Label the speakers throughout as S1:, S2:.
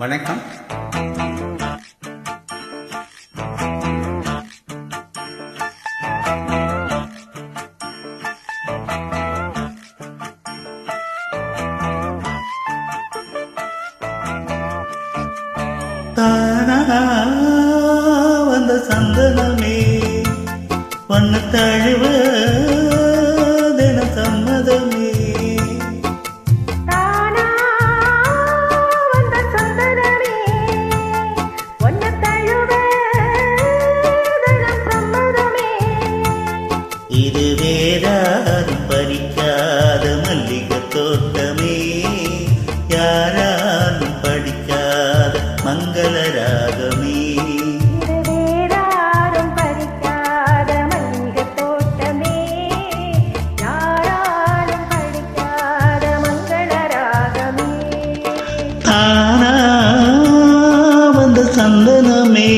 S1: வணக்கம். தானா வந்த சந்தனமே வண்ண தழுவ தின சம்மதமே. இது வேறாரும் பறிக்காத மல்லிகை தோட்டமே, யாராலும் படிக்காத மங்கள ராகமே. தானா வந்த சந்தனமே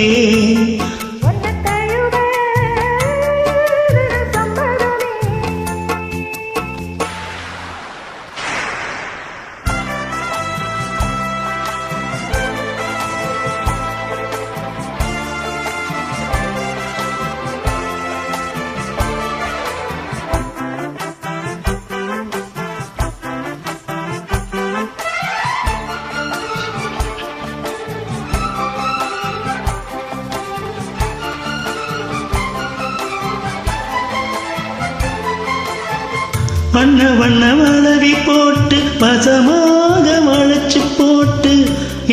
S1: வண்ண வண்ண வளவி போட்டு பசமாக வளைச்சு போட்டு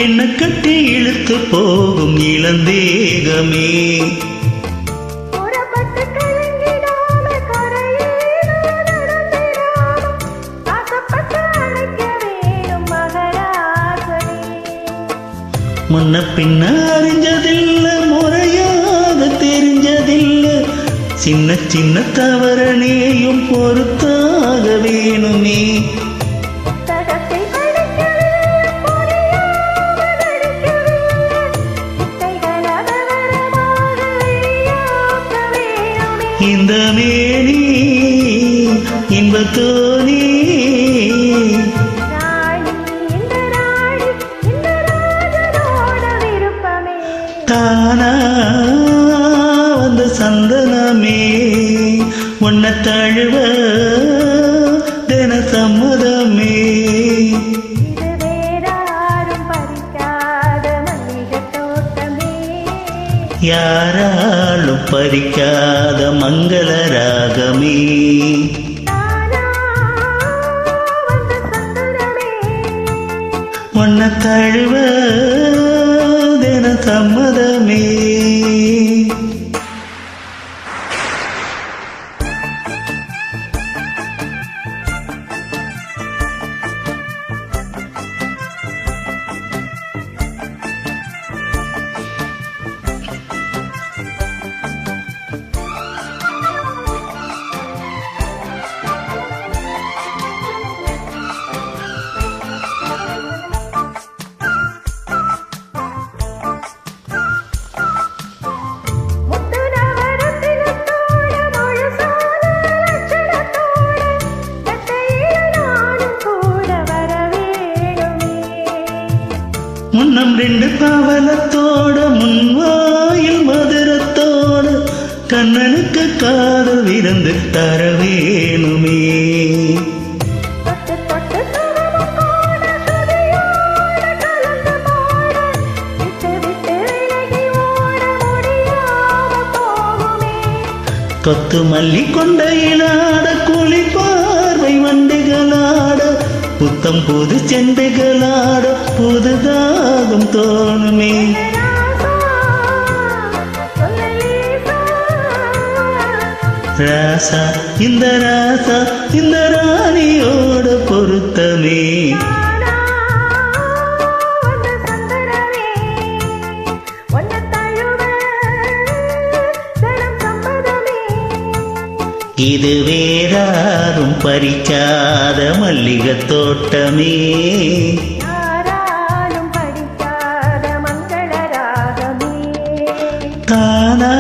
S1: என்ன கட்டி இழுத்து போகும் இளந்தேகமே. முன்ன பின்ன அறிஞ்சதில்ல, முறையாக தெரிஞ்சதில்ல, சின்ன சின்ன தவறனையும் பொறுத்தாக வேணுமே. இந்த மேனி இன்பத்தோனி தானா வந்த சந்தனமே உன்னை தழுவ தின சம்மதமே. யாராலும் பறிக்காத மங்கள ராகமே. உன்னை தழுவ தின சம்மதமே. முன்னம் ரெண்டு பவளத்தோட முன்வாயில் மதுரத்தோட கண்ணனுக்கு காதல் விருந்து தர வேணுமே. கொத்து மல்லி கொண்டையிலாட குழி பார்வை வண்டுகளாட புத்தம் புது செண்டுகளாட புதுதாகும் தோணுமே. ராசா இந்த ராசா இந்த ராணியோட பொருத்தமே. இது வேறாரும் பறிக்காத மல்லிகை தோட்டமே,
S2: யாராலும் படிக்காத மங்கள ராகமே.
S1: தானா